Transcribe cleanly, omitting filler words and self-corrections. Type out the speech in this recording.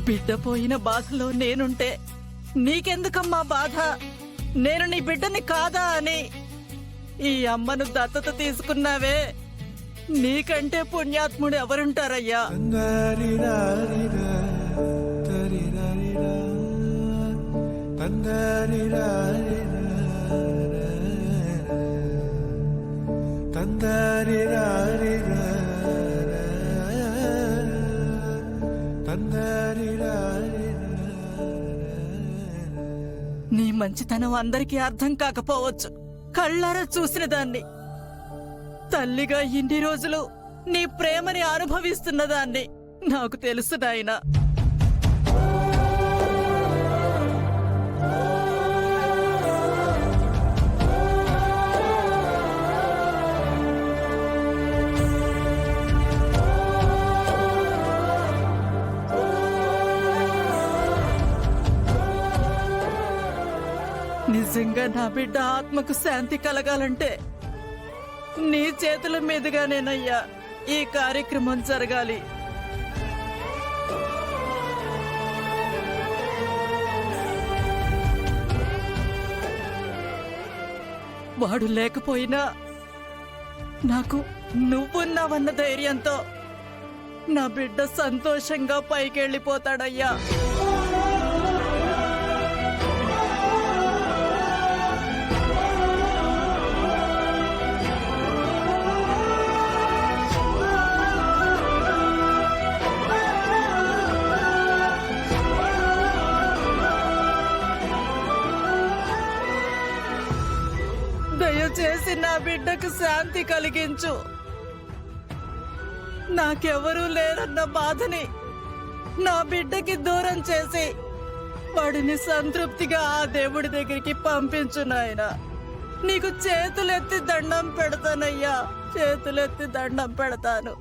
బిడ్డ పోయిన బాధలో నేనుంటే నీకెందుకమ్మా బాధ? నేను నీ బిడ్డని కాదా అని ఈ అమ్మను దత్తత తీసుకున్నావే, నీకంటే పుణ్యాత్ముడు ఎవరుంటారయ్యా? నీ మంచితనం అందరికీ అర్థం కాకపోవచ్చు. కళ్ళారా చూసిన దాన్ని, తల్లిగా ఇన్ని రోజులు నీ ప్రేమని అనుభవిస్తున్న దాన్ని నాకు తెలుసు నాయనా. నిజంగా నా బిడ్డ ఆత్మకు శాంతి కలగాలంటే నీ చేతుల మీదుగానేనయ్యా ఈ కార్యక్రమం జరగాలి. వాడు లేకపోయినా నాకు నువ్వున్నావన్న ధైర్యంతో నా బిడ్డ సంతోషంగా పైకెళ్ళిపోతాడయ్యా. దయచేసి నా బిడ్డకు శాంతి కలిగించు. నాకెవరూ లేరన్న బాధని నా బిడ్డకి దూరం చేసి వాడిని సంతృప్తిగా ఆ దేవుడి దగ్గరికి పంపించు నాయనా. నీకు చేతులెత్తి దండం పెడతానయ్యా, చేతులెత్తి దండం పెడతాను.